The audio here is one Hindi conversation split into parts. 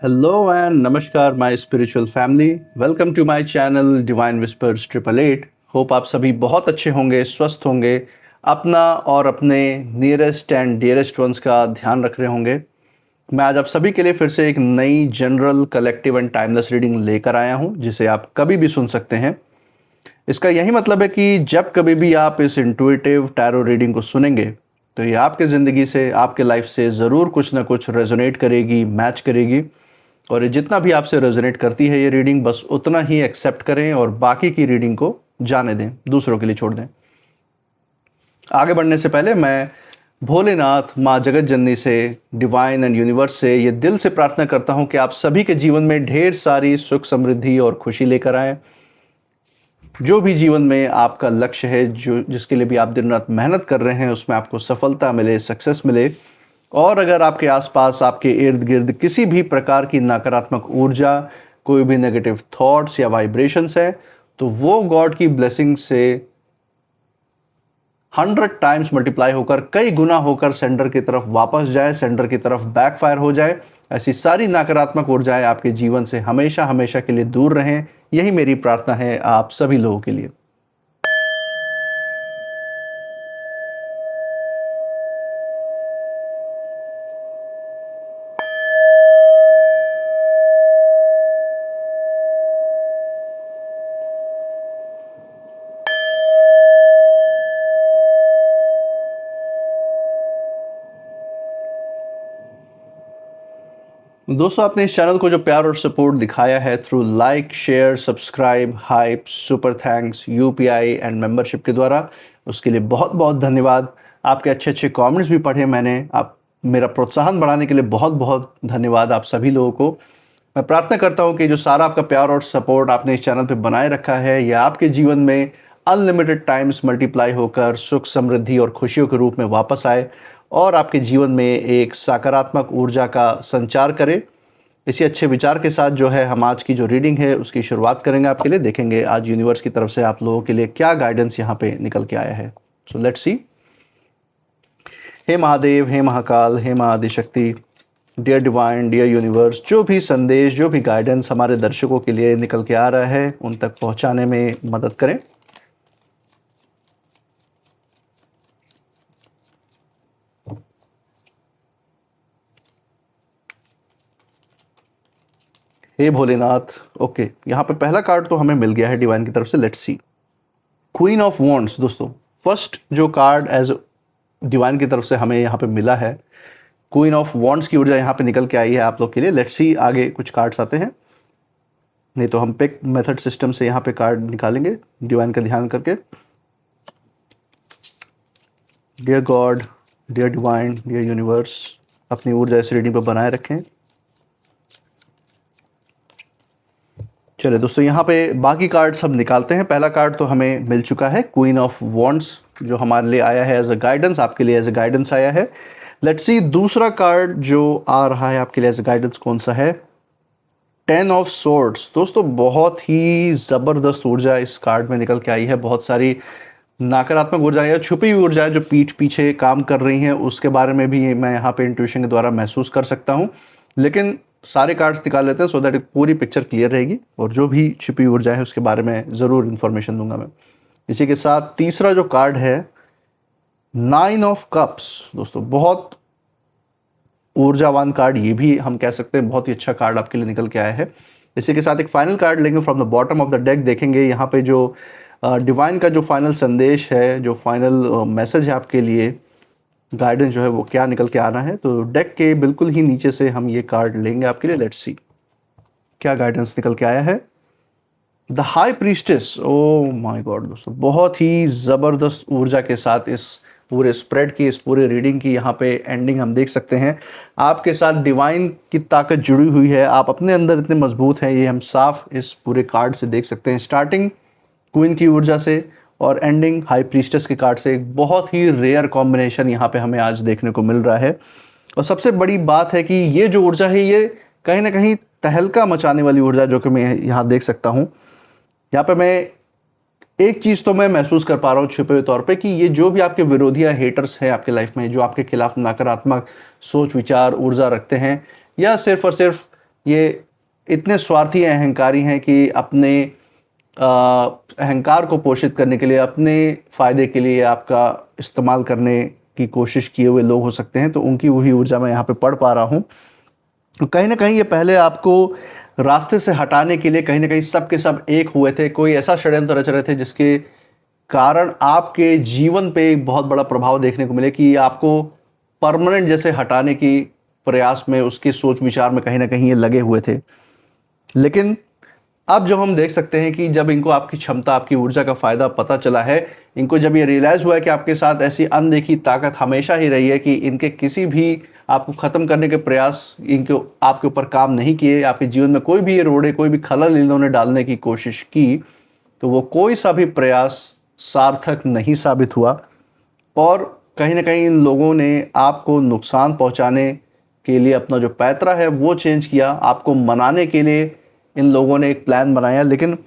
Hello and namaskar my spiritual family. Welcome to my channel Divine Whispers 888. Hope आप सभी बहुत अच्छे होंगे, स्वस्थ होंगे, अपना और अपने नियरेस्ट एंड डियरेस्ट वंस का ध्यान रख रहे होंगे। मैं आज आप सभी के लिए फिर से एक नई general collective and timeless reading लेकर आया हूं, जिसे आप कभी भी सुन सकते हैं। इसका यही मतलब है कि जब कभी भी आप इस इंट्यूटिव टैरो रीडिंग को सुनेंगे तो ये आपके ज़िंदगी से, आपके लाइफ से ज़रूर कुछ ना कुछ रेजोनेट करेगी, मैच करेगी। और ये जितना भी आपसे रेजोनेट करती है ये रीडिंग, बस उतना ही एक्सेप्ट करें और बाकी की रीडिंग को जाने दें, दूसरों के लिए छोड़ दें। आगे बढ़ने से पहले मैं भोलेनाथ, माँ जगत जननी से, डिवाइन एंड यूनिवर्स से ये दिल से प्रार्थना करता हूँ कि आप सभी के जीवन में ढेर सारी सुख, समृद्धि और खुशी लेकर आएँ। जो भी जीवन में आपका लक्ष्य है, जो जिसके लिए भी आप दिन रात मेहनत कर रहे हैं, उसमें आपको सफलता मिले, सक्सेस मिले। और अगर आपके आसपास, आपके इर्द गिर्द किसी भी प्रकार की नकारात्मक ऊर्जा, कोई भी नेगेटिव थॉट्स या वाइब्रेशंस है, तो वो गॉड की ब्लेसिंग से 100 टाइम्स मल्टीप्लाई होकर, कई गुना होकर सेंडर की तरफ वापस जाए, सेंडर की तरफ बैकफायर हो जाए। ऐसी सारी नकारात्मक ऊर्जाएं आपके जीवन से हमेशा हमेशा के लिए दूर रहें। यही मेरी प्रार्थना है आप सभी लोगों के लिए। दोस्तों, आपने इस चैनल को जो प्यार और सपोर्ट दिखाया है through like, share, subscribe, hype, super thanks, UPI and membership के द्वारा, उसके लिए बहुत बहुत धन्यवाद। आपके अच्छे अच्छे कमेंट्स भी पढ़े मैंने। आप मेरा प्रोत्साहन बढ़ाने के लिए बहुत बहुत धन्यवाद आप सभी लोगों को। मैं प्रार्थना करता हूँ कि जो सारा आपका प्यार और सपोर्ट आपने इस चैनल पर बनाए रखा है, यह आपके जीवन में अनलिमिटेड टाइम्स मल्टीप्लाई होकर सुख, समृद्धि और खुशियों के रूप में वापस आए और आपके जीवन में एक सकारात्मक ऊर्जा का संचार करे। इसी अच्छे विचार के साथ जो है हम आज की जो रीडिंग है उसकी शुरुआत करेंगे। आपके लिए देखेंगे आज यूनिवर्स की तरफ से आप लोगों के लिए क्या गाइडेंस यहाँ पे निकल के आया है। So let's see. हे महादेव, हे महाकाल, हे Mahaadishakti, dear divine, dear universe, जो भी संदेश, जो भी गाइडेंस हमारे दर्शकों के लिए निकल के आ रहा है उन तक पहुँचाने में मदद करें। हे भोलेनाथ। ओके, यहाँ पे पहला कार्ड तो हमें मिल गया है डिवाइन की तरफ से। Let's see. Queen of wands. दोस्तों, फर्स्ट जो कार्ड एज डिवाइन की तरफ से हमें यहाँ पे मिला है, क्वीन ऑफ वॉन्ड्स की ऊर्जा यहाँ पे निकल के आई है आप लोग के लिए। लेट्स सी आगे कुछ कार्ड्स आते हैं, नहीं तो हम पिक मेथड सिस्टम से यहाँ पे कार्ड निकालेंगे डिवाइन का ध्यान करके। Dear god, dear divine, dear universe, अपनी ऊर्जा इस रीडिंग पर बनाए रखें। चलिए दोस्तों, यहाँ पे बाकी कार्ड्स हम निकालते हैं। पहला कार्ड तो हमें मिल चुका है, क्वीन ऑफ वॉन्ड्स, जो हमारे लिए आया है एज अ गाइडेंस, आपके लिए एज अ गाइडेंस आया है। लेट्स सी दूसरा कार्ड जो आ रहा है आपके लिए एज अ गाइडेंस कौन सा है। 10 ऑफ सोर्ड्स। दोस्तों, बहुत ही ज़बरदस्त ऊर्जा इस कार्ड में निकल के आई है। बहुत सारी नकारात्मक ऊर्जा या छुपी हुई ऊर्जा जो पीठ पीछे काम कर रही हैं, उसके बारे में भी मैं यहाँ पे इंट्यूशन के द्वारा महसूस कर सकता हूँ। लेकिन सारे कार्ड्स निकाल लेते हैं सो दैट पूरी पिक्चर क्लियर रहेगी, और जो भी छिपी ऊर्जा है उसके बारे में ज़रूर इन्फॉर्मेशन दूंगा मैं। इसी के साथ तीसरा जो कार्ड है, 9 ऑफ कप्स। दोस्तों, बहुत ऊर्जावान कार्ड, ये भी हम कह सकते हैं बहुत ही अच्छा कार्ड आपके लिए निकल के आया है। इसी के साथ एक फाइनल कार्ड लेंगे from the bottom of the deck. देखेंगे यहाँ पे जो डिवाइन का जो फाइनल संदेश है, जो फाइनल मैसेज है आपके लिए, गाइडेंस जो है वो क्या निकल के आना है। तो डेक के बिल्कुल ही नीचे से हम ये कार्ड लेंगे आपके लिए। लेट्स सी क्या गाइडेंस निकल के आया है। The high priestess. Oh my God दोस्तों, बहुत ही ज़बरदस्त ऊर्जा के साथ इस पूरे स्प्रेड की, इस पूरे रीडिंग की यहाँ पे एंडिंग हम देख सकते हैं। आपके साथ डिवाइन की ताकत जुड़ी हुई है, आप अपने अंदर इतने मजबूत हैं, ये हम साफ इस पूरे कार्ड से देख सकते हैं। स्टार्टिंग क्वीन की ऊर्जा से और एंडिंग हाई प्रीस्टेस के कार्ड से, एक बहुत ही रेयर कॉम्बिनेशन यहाँ पे हमें आज देखने को मिल रहा है। और सबसे बड़ी बात है कि ये जो ऊर्जा है ये कहीं ना कहीं तहलका मचाने वाली ऊर्जा, जो कि मैं यहाँ देख सकता हूँ। यहाँ पे मैं एक चीज़ तो मैं महसूस कर पा रहा हूँ छुपे हुए तौर पे, कि ये जो भी आपके विरोधी या हेटर्स हैं आपके लाइफ में, जो आपके खिलाफ नकारात्मक सोच, विचार, ऊर्जा रखते हैं, या सिर्फ और सिर्फ ये इतने स्वार्थी अहंकारी हैं कि अपने अहंकार को पोषित करने के लिए, अपने फ़ायदे के लिए आपका इस्तेमाल करने की कोशिश किए हुए लोग हो सकते हैं। तो उनकी वही ऊर्जा मैं यहाँ पे पढ़ पा रहा हूँ। तो कहीं न कहीं ये पहले आपको रास्ते से हटाने के लिए कहीं न कहीं सब के सब एक हुए थे। कोई ऐसा षड्यंत्र रच रहे थे जिसके कारण आपके जीवन पे एक बहुत बड़ा प्रभाव देखने को मिले कि आपको परमानेंट जैसे हटाने की प्रयास में, उसके सोच विचार में कहीं न कहीं ये लगे हुए थे। लेकिन अब जब हम देख सकते हैं कि जब इनको आपकी क्षमता, आपकी ऊर्जा का फ़ायदा पता चला है, इनको जब ये रियलाइज़ हुआ है कि आपके साथ ऐसी अनदेखी ताकत हमेशा ही रही है कि इनके किसी भी आपको ख़त्म करने के प्रयास इनको आपके ऊपर काम नहीं किए, आपके जीवन में कोई भी ये रोड़े, कोई भी खलल इन्होंने डालने की कोशिश की, तो वो कोई सा भी प्रयास सार्थक नहीं साबित हुआ। और कहीं न कहीं इन लोगों ने आपको नुकसान पहुँचाने के लिए अपना जो पैतरा है वो चेंज किया। आपको मनाने के लिए इन लोगों ने एक प्लान बनाया, लेकिन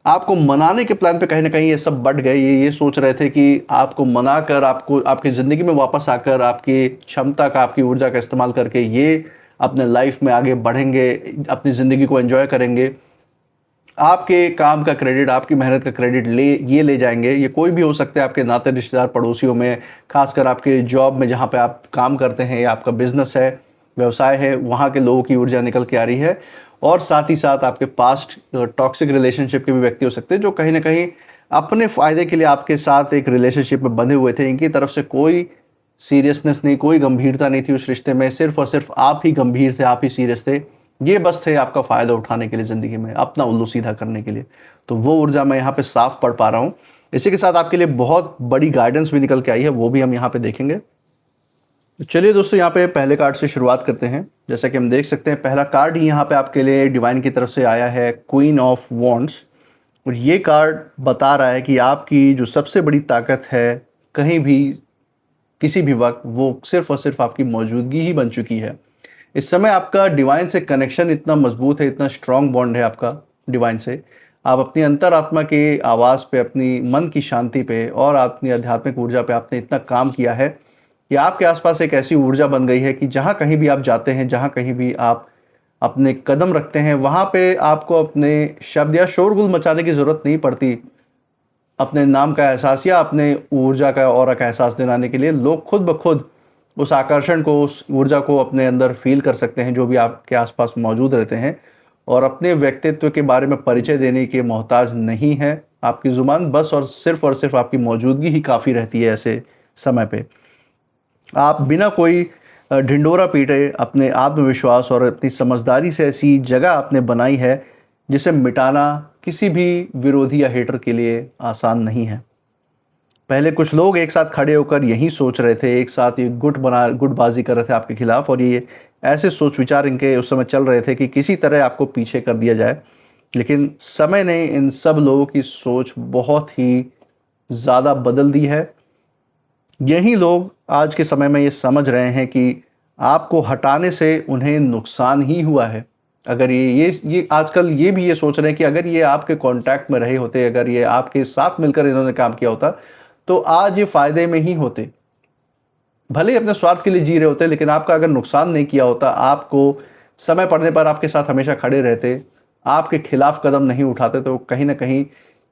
आपको मनाने के प्लान पे कहीं न कहीं ये सब बँट गए। ये सोच रहे थे कि आपको मनाकर, आपको आपकी ज़िंदगी में वापस आकर आपकी क्षमता का, आपकी ऊर्जा का इस्तेमाल करके ये अपने लाइफ में आगे बढ़ेंगे, अपनी ज़िंदगी को एन्जॉय करेंगे। आपके काम का क्रेडिट, आपकी मेहनत का क्रेडिट ले जाएँगे। ये कोई भी हो सकता है, आपके नाते रिश्तेदार, पड़ोसियों में, ख़ासकर आपके जॉब में जहाँ पे आप काम करते हैं या आपका बिज़नेस है, व्यवसाय है, वहाँ के लोगों की ऊर्जा निकल के आ रही है। और साथ ही साथ आपके पास्ट टॉक्सिक रिलेशनशिप के भी व्यक्ति हो सकते हैं जो कहीं न कहीं अपने फ़ायदे के लिए आपके साथ एक रिलेशनशिप में बंधे हुए थे। इनकी तरफ से कोई सीरियसनेस नहीं, कोई गंभीरता नहीं थी उस रिश्ते में। सिर्फ़ और सिर्फ़ आप ही गंभीर थे, आप ही सीरियस थे। ये बस थे आपका फ़ायदा उठाने के लिए, ज़िंदगी में अपना उल्लू सीधा करने के लिए। तो वो ऊर्जा मैं यहाँ पे साफ पढ़ पा रहा हूँ। इसी के साथ आपके लिए बहुत बड़ी गाइडेंस भी निकल के आई है, वो भी हम यहाँ पे देखेंगे। तो चलिए दोस्तों, यहाँ पे पहले कार्ड से शुरुआत करते हैं। जैसा कि हम देख सकते हैं, पहला कार्ड ही यहाँ पे आपके लिए डिवाइन की तरफ से आया है, क्वीन ऑफ वॉन्ड्स। और ये कार्ड बता रहा है कि आपकी जो सबसे बड़ी ताकत है, कहीं भी किसी भी वक्त, वो सिर्फ़ और सिर्फ आपकी मौजूदगी ही बन चुकी है। इस समय आपका डिवाइन से कनेक्शन इतना मजबूत है, इतना स्ट्रॉन्ग बॉन्ड है आपका डिवाइन से। आप अपनी अंतरात्मा की आवाज़ पे, अपनी मन की शांति पे और अपनी आध्यात्मिक ऊर्जा पे आपने इतना काम किया है कि आपके आसपास एक ऐसी ऊर्जा बन गई है कि जहाँ कहीं भी आप जाते हैं, जहाँ कहीं भी आप अपने कदम रखते हैं, वहाँ पे आपको अपने शब्द या शोरगुल मचाने की ज़रूरत नहीं पड़ती। अपने नाम का एहसास या अपने ऊर्जा का, ऑरा का एहसास दिलाने के लिए लोग खुद ब खुद उस आकर्षण को, उस ऊर्जा को अपने अंदर फ़ील कर सकते हैं, जो भी आपके आसपास मौजूद रहते हैं। और अपने व्यक्तित्व के बारे में परिचय देने के मोहताज नहीं है आपकी ज़ुबान, बस और सिर्फ़ आपकी मौजूदगी ही काफ़ी रहती है। ऐसे समय पे आप बिना कोई ढिंढोरा पीटे अपने आत्मविश्वास और अपनी समझदारी से ऐसी जगह आपने बनाई है जिसे मिटाना किसी भी विरोधी या हेटर के लिए आसान नहीं है। पहले कुछ लोग एक साथ खड़े होकर यही सोच रहे थे, एक साथ ये गुटबाजी कर रहे थे आपके खिलाफ, और ये ऐसे सोच विचार इनके उस समय चल रहे थे कि किसी तरह आपको पीछे कर दिया जाए। लेकिन समय ने इन सब लोगों की सोच बहुत ही ज़्यादा बदल दी है। यही लोग आज के समय में ये समझ रहे हैं कि आपको हटाने से उन्हें नुकसान ही हुआ है। अगर ये आजकल ये भी ये सोच रहे हैं कि अगर ये आपके कांटेक्ट में रहे होते, अगर ये आपके साथ मिलकर इन्होंने काम किया होता, तो आज ये फ़ायदे में ही होते। भले ही अपने स्वार्थ के लिए जी रहे होते, लेकिन आपका अगर नुकसान नहीं किया होता, आपको समय पड़ने पर आपके साथ हमेशा खड़े रहते, आपके खिलाफ कदम नहीं उठाते, तो कहीं न कहीं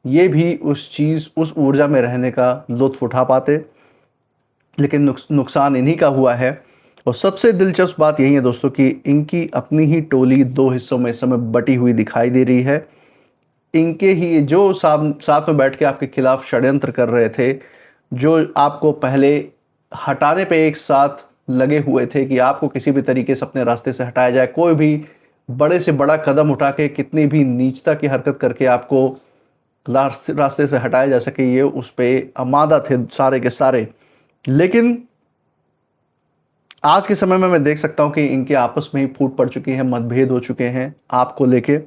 ये भी उस ऊर्जा में रहने का लुत्फ़ उठा पाते। लेकिन नुकसान इन्हीं का हुआ है। और सबसे दिलचस्प बात यही है दोस्तों कि इनकी अपनी ही टोली 2 हिस्सों में इस समय बटी हुई दिखाई दे रही है। इनके ही जो साथ में बैठ के आपके खिलाफ षड्यंत्र कर रहे थे, जो आपको पहले हटाने पे एक साथ लगे हुए थे कि आपको किसी भी तरीके से अपने रास्ते से हटाया जाए, कोई भी बड़े से बड़ा कदम उठा के, कितनी भी नीचता की हरकत करके आपको रास्ते से हटाया जा सके, ये उस पे आमादा थे सारे के सारे। लेकिन आज के समय में मैं देख सकता हूँ कि इनके आपस में ही फूट पड़ चुकी है, मतभेद हो चुके हैं आपको लेके।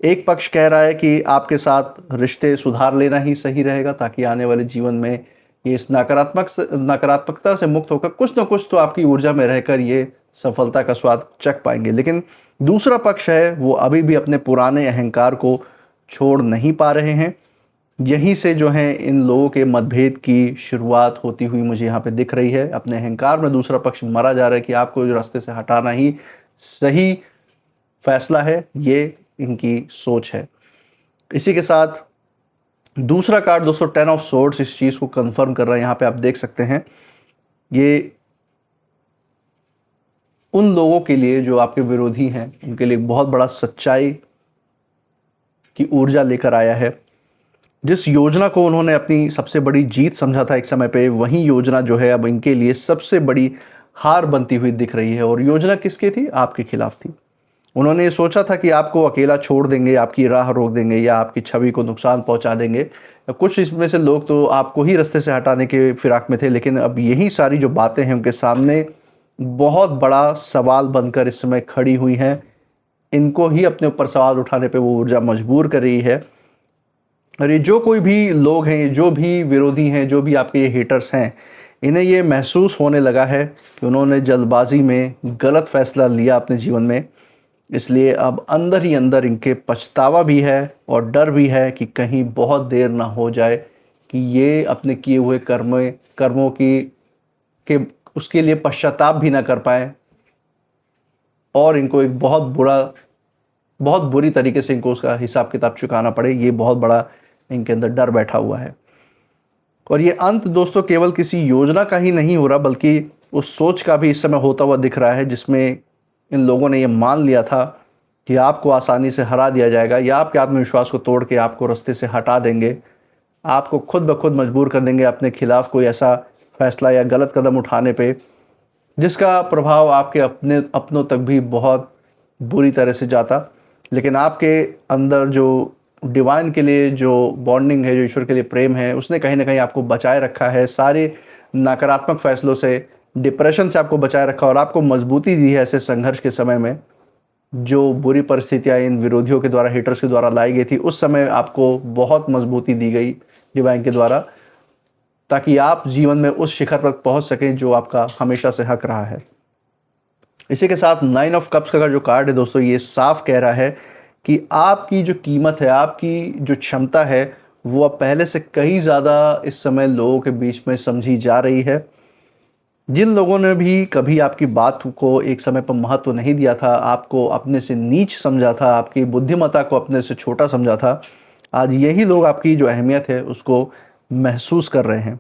एक पक्ष कह रहा है कि आपके साथ रिश्ते सुधार लेना ही सही रहेगा, ताकि आने वाले जीवन में ये इस नकारात्मकता से मुक्त होकर कुछ न कुछ तो आपकी ऊर्जा में रहकर ये सफलता का स्वाद चख पाएंगे। लेकिन दूसरा पक्ष है, वो अभी भी अपने पुराने अहंकार को छोड़ नहीं पा रहे हैं। यहीं से जो है इन लोगों के मतभेद की शुरुआत होती हुई मुझे यहाँ पे दिख रही है। अपने अहंकार में दूसरा पक्ष मरा जा रहा है कि आपको जो रास्ते से हटाना ही सही फैसला है, ये इनकी सोच है। इसी के साथ दूसरा कार्ड दोस्तों 10 ऑफ सोर्ड्स इस चीज़ को कंफर्म कर रहा है। यहाँ पे आप देख सकते हैं ये उन लोगों के लिए जो आपके विरोधी हैं, उनके लिए बहुत बड़ा सच्चाई की ऊर्जा लेकर आया है। जिस योजना को उन्होंने अपनी सबसे बड़ी जीत समझा था एक समय पे, वही योजना जो है अब इनके लिए सबसे बड़ी हार बनती हुई दिख रही है। और योजना किसकी थी? आपके खिलाफ थी। उन्होंने ये सोचा था कि आपको अकेला छोड़ देंगे, आपकी राह रोक देंगे या आपकी छवि को नुकसान पहुंचा देंगे। कुछ इसमें से लोग तो आपको ही रास्ते से हटाने के फिराक में थे, लेकिन अब यही सारी जो बातें हैं उनके सामने बहुत बड़ा सवाल बनकर इस समय खड़ी हुई हैं। इनको ही अपने ऊपर सवाल उठाने पे वो ऊर्जा मजबूर कर रही है। और ये जो कोई भी लोग हैं, जो भी विरोधी हैं, जो भी आपके ये हेटर्स हैं, इन्हें ये महसूस होने लगा है कि उन्होंने जल्दबाजी में गलत फैसला लिया अपने जीवन में। इसलिए अब अंदर ही अंदर इनके पछतावा भी है और डर भी है कि कहीं बहुत देर ना हो जाए कि ये अपने किए हुए कर्मों की के उसके लिए पश्चाताप भी ना कर पाए और इनको एक बहुत बुरी तरीके से इनको उसका हिसाब किताब चुकाना पड़े। ये बहुत बड़ा इनके अंदर डर बैठा हुआ है। और ये अंत दोस्तों केवल किसी योजना का ही नहीं हो रहा, बल्कि उस सोच का भी इस समय होता हुआ दिख रहा है जिसमें इन लोगों ने ये मान लिया था कि आपको आसानी से हरा दिया जाएगा या आपके आत्मविश्वास को तोड़ के आपको रास्ते से हटा देंगे, आपको खुद ब खुद मजबूर कर देंगे अपने खिलाफ कोई ऐसा फैसला या गलत कदम उठाने पे जिसका प्रभाव आपके अपनों तक भी बहुत बुरी तरह से जाता। लेकिन आपके अंदर जो डिवाइन के लिए जो बॉन्डिंग है, जो ईश्वर के लिए प्रेम है, उसने कहीं ना कहीं आपको बचाए रखा है सारे नकारात्मक फैसलों से, डिप्रेशन से आपको बचाए रखा और आपको मजबूती दी है ऐसे संघर्ष के समय में। जो बुरी परिस्थितियाँ इन विरोधियों के द्वारा, हेटर्स के द्वारा लाई गई थी, उस समय आपको बहुत मजबूती दी गई डिवाइन के द्वारा, ताकि आप जीवन में उस शिखर पर पहुंच सकें जो आपका हमेशा से हक रहा है। इसी के साथ 9 ऑफ कप्स का जो कार्ड है दोस्तों, ये साफ कह रहा है कि आपकी जो कीमत है, आपकी जो क्षमता है, वो अब पहले से कहीं ज़्यादा इस समय लोगों के बीच में समझी जा रही है। जिन लोगों ने भी कभी आपकी बात को एक समय पर महत्व नहीं दिया था, आपको अपने से नीच समझा था, आपकी बुद्धिमत्ता को अपने से छोटा समझा था, आज यही लोग आपकी जो अहमियत है उसको महसूस कर रहे हैं।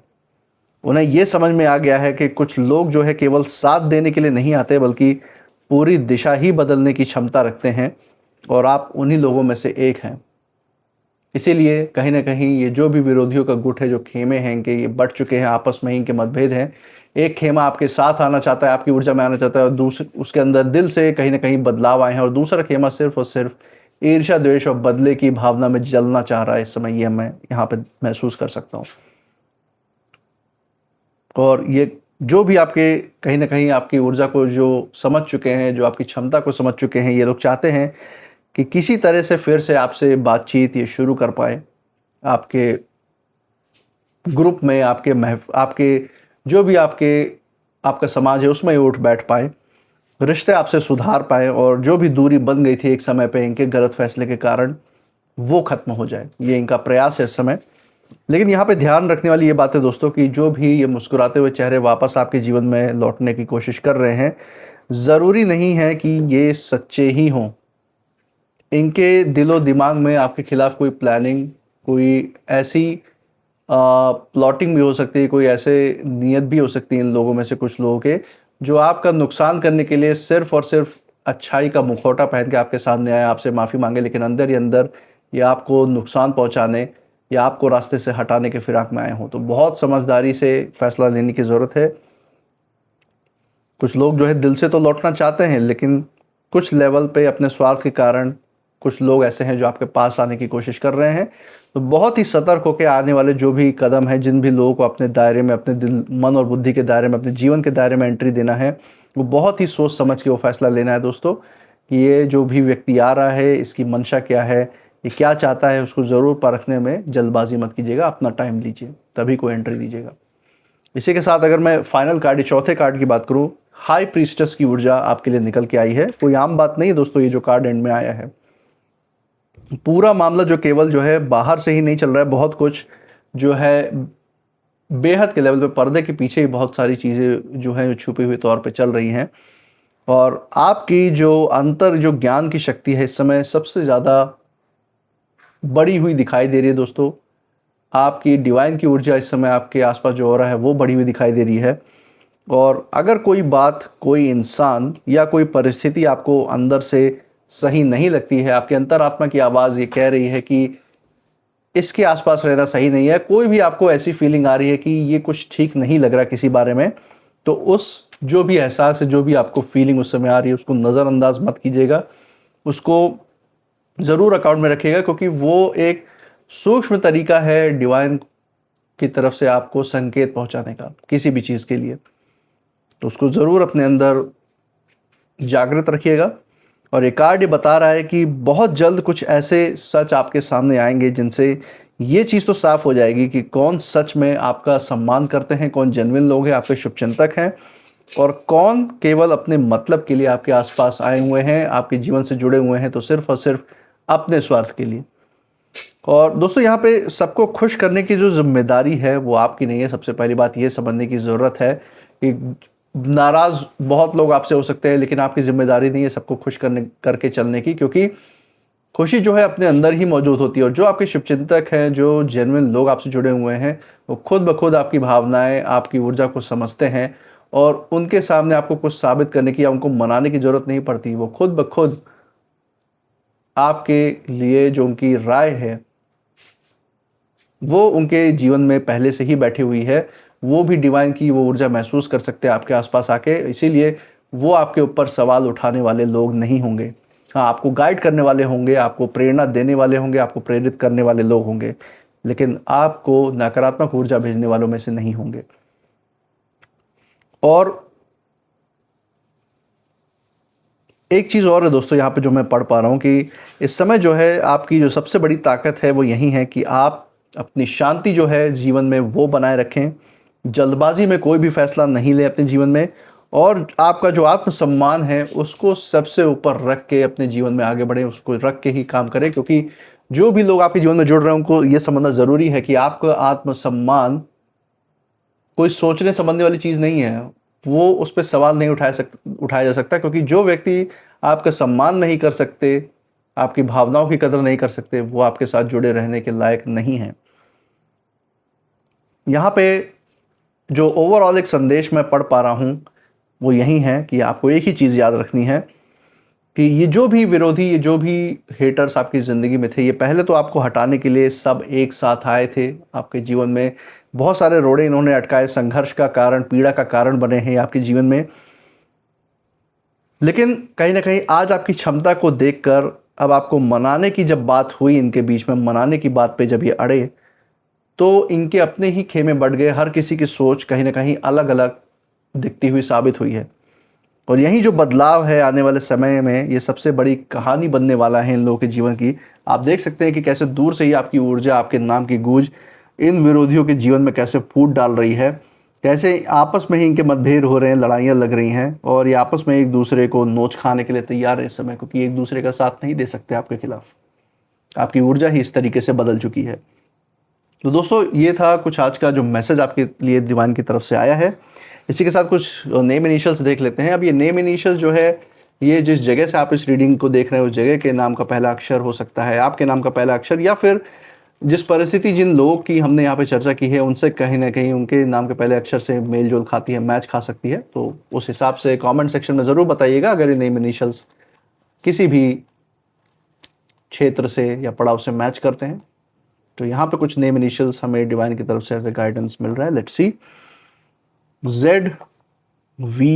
उन्हें ये समझ में आ गया है कि कुछ लोग जो है केवल साथ देने के लिए नहीं आते, बल्कि पूरी दिशा ही बदलने की क्षमता रखते हैं और आप उन्हीं लोगों में से एक हैं। इसीलिए कहीं ना कहीं ये जो भी विरोधियों का गुट है, जो खेमे हैं इनके, ये बढ़ चुके हैं, आपस में ही इनके मतभेद हैं। एक खेमा आपके साथ आना चाहता है, आपकी ऊर्जा में आना चाहता है, और दूसरे उसके अंदर दिल से कहीं ना कहीं बदलाव आए हैं, और दूसरा खेमा सिर्फ और सिर्फ ईर्ष्या, द्वेष और बदले की भावना में जलना चाह रहा है इस समय। ये मैं यहाँ पे महसूस कर सकता हूँ। और ये जो भी आपके कहीं ना कहीं आपकी ऊर्जा को जो समझ चुके हैं, जो आपकी क्षमता को समझ चुके हैं, ये लोग चाहते हैं कि किसी तरह से फिर से आपसे बातचीत ये शुरू कर पाए, आपके ग्रुप में, आपके जो भी आपका समाज है उसमें उठ बैठ पाए, रिश्ते आपसे सुधार पाए, और जो भी दूरी बन गई थी एक समय पे इनके गलत फैसले के कारण, वो खत्म हो जाए। ये इनका प्रयास है इस समय। लेकिन यहाँ पे ध्यान रखने वाली ये बात है दोस्तों कि जो भी ये मुस्कुराते हुए चेहरे वापस आपके जीवन में लौटने की कोशिश कर रहे हैं, ज़रूरी नहीं है कि ये सच्चे ही हों। इनके दिलो दिमाग में आपके खिलाफ कोई प्लानिंग, कोई ऐसी प्लॉटिंग भी हो सकती है, कोई ऐसे नियत भी हो सकती है इन लोगों में से कुछ लोगों के, जो आपका नुकसान करने के लिए सिर्फ और सिर्फ अच्छाई का मुखौटा पहन के आपके सामने आए, आपसे माफ़ी मांगे, लेकिन अंदर ही अंदर ये आपको नुकसान पहुंचाने या आपको रास्ते से हटाने के फिराक में आए हों। तो बहुत समझदारी से फैसला लेने की ज़रूरत है। कुछ लोग जो है दिल से तो लौटना चाहते हैं, लेकिन कुछ लेवल पे अपने स्वार्थ के कारण कुछ लोग ऐसे हैं जो आपके पास आने की कोशिश कर रहे हैं। तो बहुत ही सतर्क होकर आने वाले जो भी कदम है, जिन भी लोगों को अपने दायरे में, अपने दिल, मन और बुद्धि के दायरे में, अपने जीवन के दायरे में एंट्री देना है, वो बहुत ही सोच समझ के वो फैसला लेना है दोस्तों कि ये जो भी व्यक्ति आ रहा है, इसकी मंशा क्या है, ये क्या चाहता है, उसको ज़रूर परखने में जल्दबाजी मत कीजिएगा, अपना टाइम लीजिए, तभी कोई एंट्री दीजिएगा। इसी के साथ अगर मैं फाइनल कार्ड, चौथे कार्ड की बात करूँ, हाई प्रीस्टेस की ऊर्जा आपके लिए निकल के आई है। कोई आम बात नहीं है दोस्तों, ये जो कार्ड एंड में आया है, पूरा मामला जो केवल जो है बाहर से ही नहीं चल रहा है, बहुत कुछ जो है बेहद के लेवल पे, पर्दे के पीछे ही बहुत सारी चीज़ें जो हैं छुपी हुई तौर पे चल रही हैं। और आपकी जो अंतर जो ज्ञान की शक्ति है इस समय सबसे ज़्यादा बढ़ी हुई दिखाई दे रही है दोस्तों। आपकी डिवाइन की ऊर्जा इस समय आपके आसपास जो हो रहा है वो बढ़ी हुई दिखाई दे रही है। और अगर कोई बात, कोई इंसान या कोई परिस्थिति आपको अंदर से सही नहीं लगती है, आपके अंतरात्मा की आवाज़ ये कह रही है कि इसके आसपास रहना सही नहीं है, कोई भी आपको ऐसी फीलिंग आ रही है कि ये कुछ ठीक नहीं लग रहा किसी बारे में, तो उस जो भी एहसास है, जो भी आपको फीलिंग उस समय आ रही है, उसको नज़रअंदाज मत कीजिएगा, उसको ज़रूर अकाउंट में रखिएगा, क्योंकि वो एक सूक्ष्म तरीका है डिवाइन की तरफ से आपको संकेत पहुंचाने का किसी भी चीज़ के लिए। तो उसको ज़रूर अपने अंदर जागृत रखिएगा। और ये कार्ड ये बता रहा है कि बहुत जल्द कुछ ऐसे सच आपके सामने आएंगे जिनसे ये चीज़ तो साफ हो जाएगी कि कौन सच में आपका सम्मान करते हैं, कौन जेन्युइन लोग हैं, आपके शुभचिंतक हैं, और कौन केवल अपने मतलब के लिए आपके आसपास आए हुए हैं, आपके जीवन से जुड़े हुए हैं तो सिर्फ और सिर्फ अपने स्वार्थ के लिए। और दोस्तों यहाँ पे सबको खुश करने की जो जिम्मेदारी है वो आपकी नहीं है। सबसे पहली बात ये समझने की ज़रूरत है कि नाराज़ बहुत लोग आपसे हो सकते हैं, लेकिन आपकी जिम्मेदारी नहीं है सबको खुश करके चलने की, क्योंकि खुशी जो है अपने अंदर ही मौजूद होती है। और जो आपके शुभचिंतक हैं, जो जेन्युइन लोग आपसे जुड़े हुए हैं, वो खुद ब खुद आपकी भावनाएं, आपकी ऊर्जा को समझते हैं, और उनके सामने आपको कुछ साबित करने की या उनको मनाने की ज़रूरत नहीं पड़ती। वो खुद ब खुद आपके लिए जो उनकी राय है वो उनके जीवन में पहले से ही बैठी हुई है। वो भी डिवाइन की वो ऊर्जा महसूस कर सकते हैं आपके आसपास आके, इसीलिए वो आपके ऊपर सवाल उठाने वाले लोग नहीं होंगे। हाँ, आपको गाइड करने वाले होंगे, आपको प्रेरणा देने वाले होंगे, आपको प्रेरित करने वाले लोग होंगे, लेकिन आपको नकारात्मक ऊर्जा भेजने वालों में से नहीं होंगे। और एक चीज़ और है दोस्तों यहाँ पे जो मैं पढ़ पा रहा हूँ कि इस समय जो है आपकी जो सबसे बड़ी ताकत है वो यही है कि आप अपनी शांति जो है जीवन में वो बनाए रखें, जल्दबाजी में कोई भी फैसला नहीं लें अपने जीवन में, और आपका जो आत्मसम्मान है उसको सबसे ऊपर रख के अपने जीवन में आगे बढ़ें, उसको रख के ही काम करें। क्योंकि जो भी लोग आपके जीवन में जुड़ रहे हैं उनको ये समझना ज़रूरी है कि आपका आत्मसम्मान कोई सोचने समझने वाली चीज़ नहीं है। वो उस पर सवाल नहीं उठाया जा सकता, क्योंकि जो व्यक्ति आपका सम्मान नहीं कर सकते, आपकी भावनाओं की कदर नहीं कर सकते, वो आपके साथ जुड़े रहने के लायक नहीं हैं। यहाँ पे जो ओवरऑल एक संदेश मैं पढ़ पा रहा हूँ वो यही है कि आपको एक ही चीज़ याद रखनी है कि ये जो भी विरोधी, ये जो भी हेटर्स आपकी ज़िंदगी में थे, ये पहले तो आपको हटाने के लिए सब एक साथ आए थे। आपके जीवन में बहुत सारे रोड़े इन्होंने अटकाए, संघर्ष का कारण, पीड़ा का कारण बने हैं आपके जीवन में। लेकिन कहीं ना कहीं आज आपकी क्षमता को देखकर अब आपको मनाने की जब बात हुई, इनके बीच में मनाने की बात पे जब ये अड़े, तो इनके अपने ही खेमे बढ़ गए। हर किसी की सोच कहीं ना कहीं अलग अलग दिखती हुई साबित हुई है। और यही जो बदलाव है आने वाले समय में, ये सबसे बड़ी कहानी बनने वाला है इन लोगों के जीवन की। आप देख सकते हैं कि कैसे दूर से ही आपकी ऊर्जा, आपके नाम की गूंज इन विरोधियों के जीवन में कैसे फूट डाल रही है, कैसे आपस में ही इनके मतभेद हो रहे हैं, लड़ाइयाँ लग रही हैं, और ये आपस में एक दूसरे को नोच खाने के लिए तैयार है इस समय, क्योंकि एक दूसरे का साथ नहीं दे सकते आपके खिलाफ। आपकी ऊर्जा ही इस तरीके से बदल चुकी है। तो दोस्तों ये था कुछ आज का जो मैसेज आपके लिए डिवाइन की तरफ से आया है। इसी के साथ कुछ नेम इनिशियल्स देख लेते हैं। अब ये नेम इनिशियल जो है, ये जिस जगह से आप इस रीडिंग को देख रहे हैं उस जगह के नाम का पहला अक्षर हो सकता है, आपके नाम का पहला अक्षर, या फिर जिस परिस्थिति, जिन लोगों की हमने यहाँ पे चर्चा की है उनसे कहीं ना कहीं उनके नाम के पहले अक्षर से मेल जोल खाती है, मैच खा सकती है। तो उस हिसाब से कमेंट सेक्शन में ज़रूर बताइएगा अगर ये नेम इनिशियल्स किसी भी क्षेत्र से या पड़ाव से मैच करते हैं। तो यहाँ पे कुछ नेम इनिशियल्स हमें डिवाइन की तरफ से एज ए गाइडेंस मिल रहा है। Let's see. Z, V,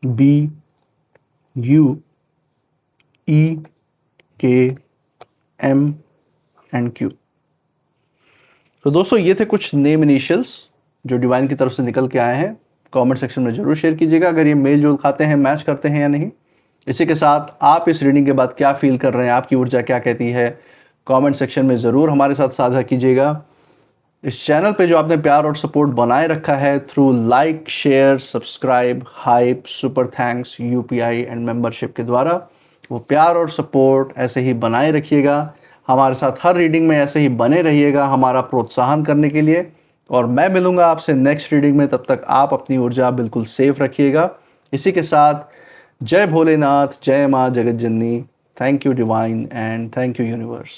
B, U, E, K, M and Q। तो दोस्तों ये थे कुछ नेम इनिशियल्स जो डिवाइन की तरफ से निकल के आए हैं। कमेंट सेक्शन में ज़रूर शेयर कीजिएगा अगर ये मेल जोल खाते हैं, मैच करते हैं या नहीं। इसी के साथ आप इस रीडिंग के बाद क्या फील कर रहे हैं, आपकी ऊर्जा क्या कहती है, कमेंट सेक्शन में ज़रूर हमारे साथ साझा कीजिएगा। इस चैनल पे जो आपने प्यार और सपोर्ट बनाए रखा है through like, share, subscribe, hype, super thanks, UPI and membership के द्वारा, वो प्यार और सपोर्ट ऐसे ही बनाए रखिएगा। हमारे साथ हर रीडिंग में ऐसे ही बने रहिएगा हमारा प्रोत्साहन करने के लिए। और मैं मिलूँगा आपसे नेक्स्ट रीडिंग में। तब तक आप अपनी ऊर्जा बिल्कुल सेफ रखिएगा। इसी के साथ जय भोलेनाथ, जय माँ जगत जननी, thank you divine and thank you universe.